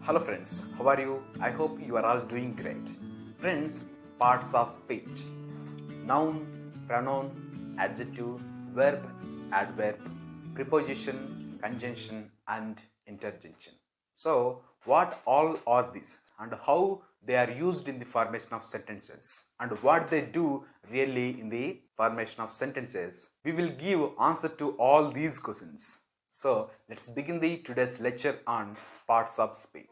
Hello friends, how are you? I hope you are all doing great. Friends, parts of speech: noun, pronoun, adjective, verb, adverb, preposition, conjunction, and interjection. So, what all are these and how they are used in the formation of sentences and what they do really in the formation of sentences? We will give answer to all these questions. So, let's begin the today's lecture on parts of speech.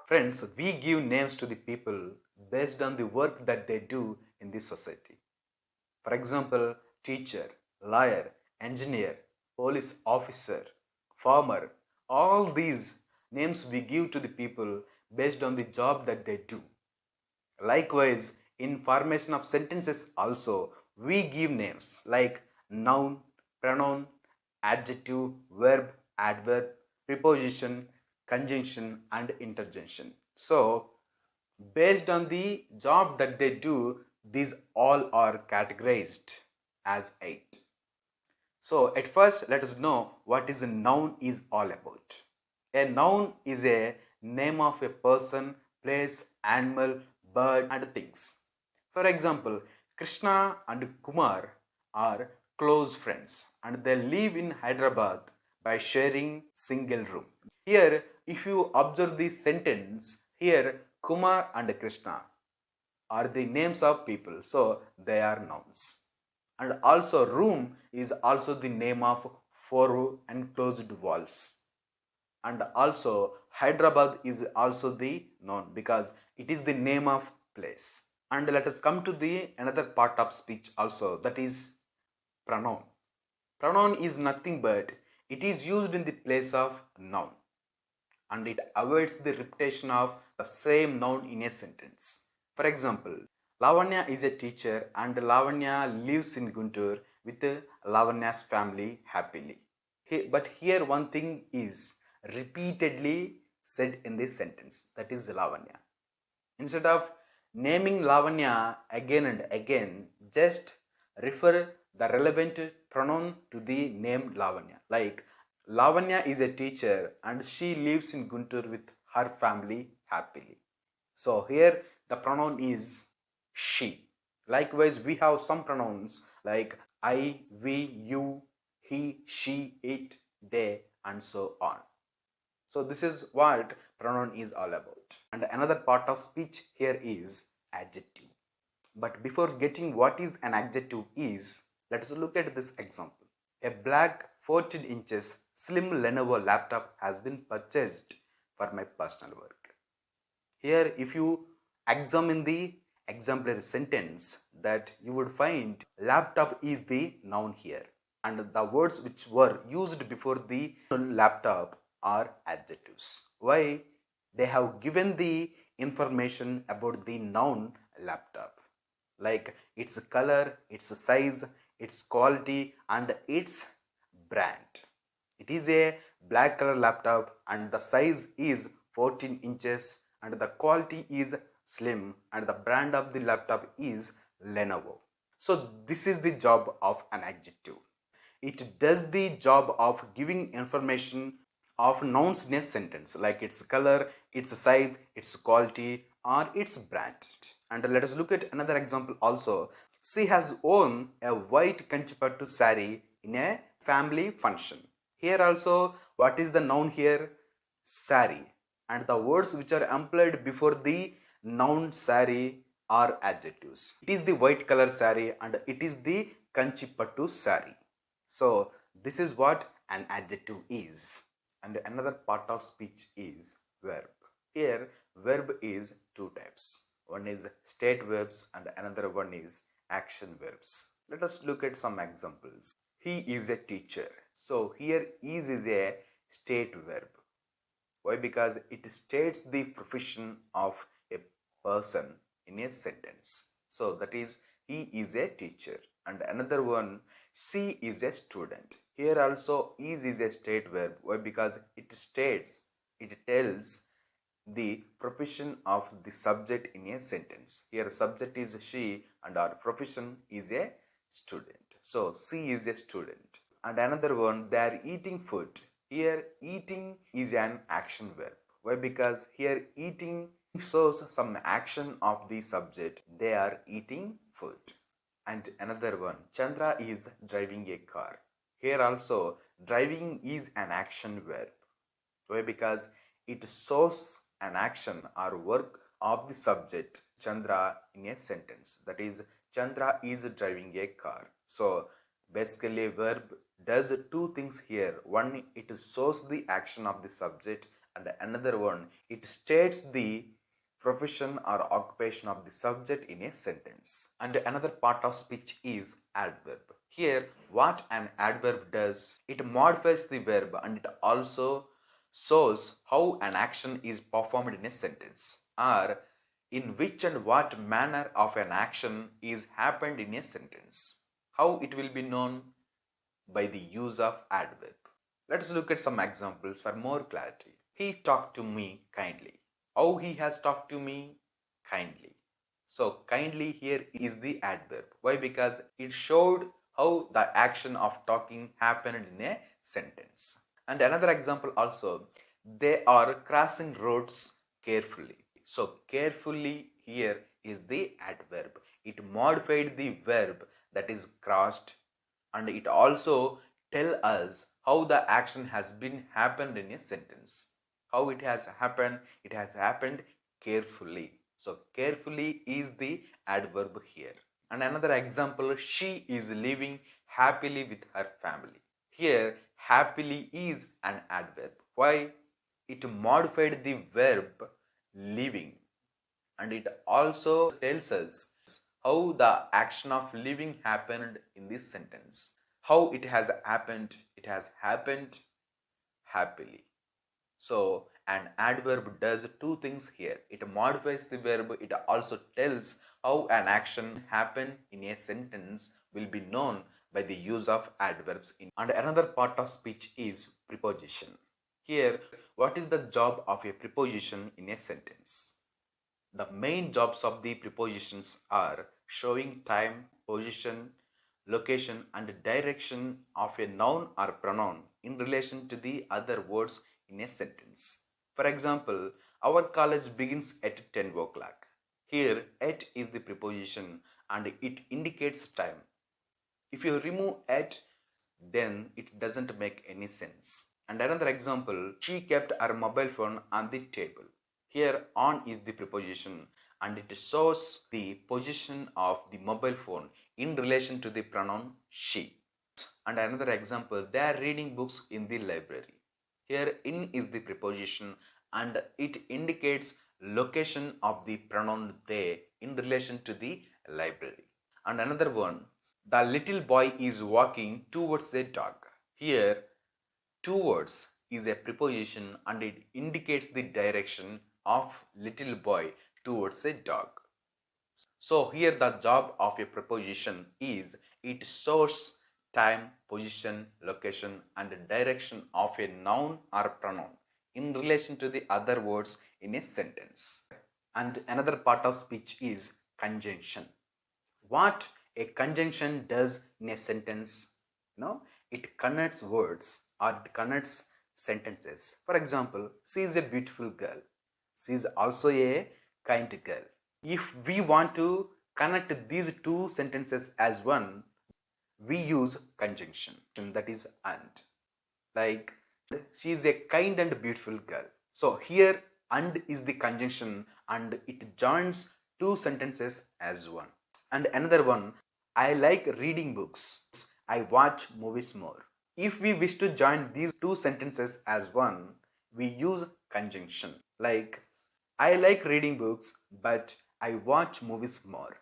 Friends, we give names to the people based on the work that they do in this society. For example, teacher, lawyer, engineer, police officer, farmer, all these names we give to the people based on the job that they do. Likewise, in formation of sentences also, we give names like noun, pronoun, adjective, verb, adverb, preposition, conjunction, and interjection. So, based on the job that they do, these all are categorized as 8. So, at first, let us know what is a noun is all about. A noun is a name of a person, place, animal, bird, and things. For example, Krishna and Kumar are close friends and they live in Hyderabad by sharing single room. Here, if you observe the sentence, here Kumar and Krishna are the names of people, so they are nouns. And also room is also the name of 4 enclosed walls. And also Hyderabad is also the noun because it is the name of place. And let us come to the another part of speech also, that is pronoun. Pronoun is nothing but it is used in the place of noun and it avoids the repetition of the same noun in a sentence. For example, Lavanya is a teacher and Lavanya lives in Guntur with Lavanya's family happily. But here one thing is repeatedly said in this sentence, that is Lavanya. Instead of naming Lavanya again and again, just refer the relevant pronoun to the name Lavanya. Like Lavanya is a teacher and she lives in Guntur with her family happily. So here the pronoun is she. Likewise, we have some pronouns like I, we, you, he, she, it, they, and so on. So this is what pronoun is all about. And another part of speech here is adjective. But before getting what is an adjective is, let us look at this example. A black 14 inches slim Lenovo laptop has been purchased for my personal work. Here, if you examine the exemplary sentence, that you would find laptop is the noun here and the words which were used before the laptop are adjectives. Why? They have given the information about the noun laptop, like its color, its size, its quality, and its brand. It is a black color laptop and the size is 14 inches and the quality is slim and the brand of the laptop is Lenovo. So this is the job of an adjective. It does the job of giving information of nouns in a sentence, like its color, its size, its quality, or its brand. And let us look at another example also. She has worn a white kanchipattu saree in a family function. Here also, what is the noun here? Saree. And the words which are employed before the noun saree are adjectives. It is the white color saree and it is the kanchipattu saree. So this is what an adjective is. And another part of speech is verb. Here verb is 2 types. One is state verbs and another one is action verbs. Let us look at some examples. He is a teacher. So here is a state verb. Why? Because it states the profession of a person in a sentence. So that is he is a teacher. And another one, she is a student. Here also is a state verb. Why? Because it states, it tells the profession of the subject in a sentence. Here subject is she and our profession is a student. So she is a student. And another one, they are eating food. Here eating is an action verb. Why? Because here eating shows some action of the subject. They are eating food. And another one, Chandra is driving a car. Here also driving is an action verb. Why? Because it shows an action or work of the subject Chandra in a sentence. That is, Chandra is driving a car. So basically verb does two things here. One, it shows the action of the subject, and another one, it states the profession or occupation of the subject in a sentence. And another part of speech is adverb. Here what an adverb does, it modifies the verb and it also shows how an action is performed in a sentence, or in which and what manner of an action is happened in a sentence. How it will be known? By the use of adverb. Let's look at some examples for more clarity. He talked to me kindly. How he has talked to me? Kindly. So kindly here is the adverb. Why? Because it showed how the action of talking happened in a sentence. And another example also, they are crossing roads carefully. So carefully here is the adverb. It modified the verb that is crossed, and it also tell us how the action has been happened in a sentence. How it has happened? It has happened carefully. So carefully is the adverb here. And another example, she is living happily with her family. Here happily is an adverb. Why? It modified the verb living, and it also tells us how the action of living happened in this sentence. How it has happened? It has happened happily. So an adverb does two things here. It modifies the verb. It also tells how an action happened in a sentence will be known by the use of adverbs. And another part of speech is preposition. Here, what is the job of a preposition in a sentence? The main jobs of the prepositions are showing time, position, location and direction of a noun or pronoun in relation to the other words in a sentence. For example, our college begins at 10 o'clock. Here, at is the preposition and it indicates time. If you remove at, then it doesn't make any sense. And another example, she kept her mobile phone on the table. Here on is the preposition and it shows the position of the mobile phone in relation to the pronoun she. And another example, they are reading books in the library. Here in is the preposition and it indicates location of the pronoun they in relation to the library. And another one, the little boy is walking towards a dog. Here towards is a preposition and it indicates the direction of little boy towards a dog. So here the job of a preposition is it shows time, position, location and direction of a noun or pronoun in relation to the other words in a sentence. And another part of speech is conjunction. What a conjunction does in a sentence? It connects words or it connects sentences. For example, she is a beautiful girl. She is also a kind girl. If we want to connect these two sentences as one, we use conjunction, that is and. Like, she is a kind and beautiful girl. So here and is the conjunction and it joins two sentences as one. And another one, I like reading books. I watch movies more. If we wish to join these two sentences as one, we use conjunction. Like, I like reading books, but I watch movies more.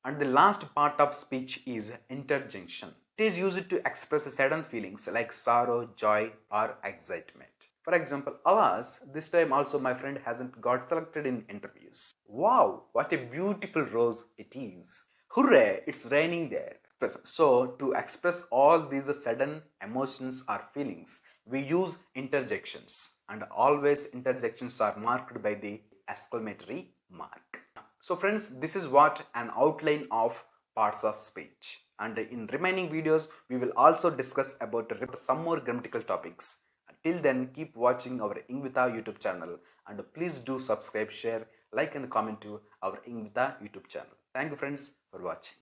And the last part of speech is interjection. It is used to express sudden feelings like sorrow, joy, or excitement. For example, alas, this time also my friend hasn't got selected in interviews. Wow, what a beautiful rose it is. Hooray, it's raining there. So, to express all these sudden emotions or feelings, we use interjections, and always interjections are marked by the exclamatory mark. So friends, this is what an outline of parts of speech, and in remaining videos we will also discuss about some more grammatical topics. Till then, keep watching our Ingvita YouTube channel, and please do subscribe, share, like and comment to our Ingvita YouTube channel. Thank you friends for watching.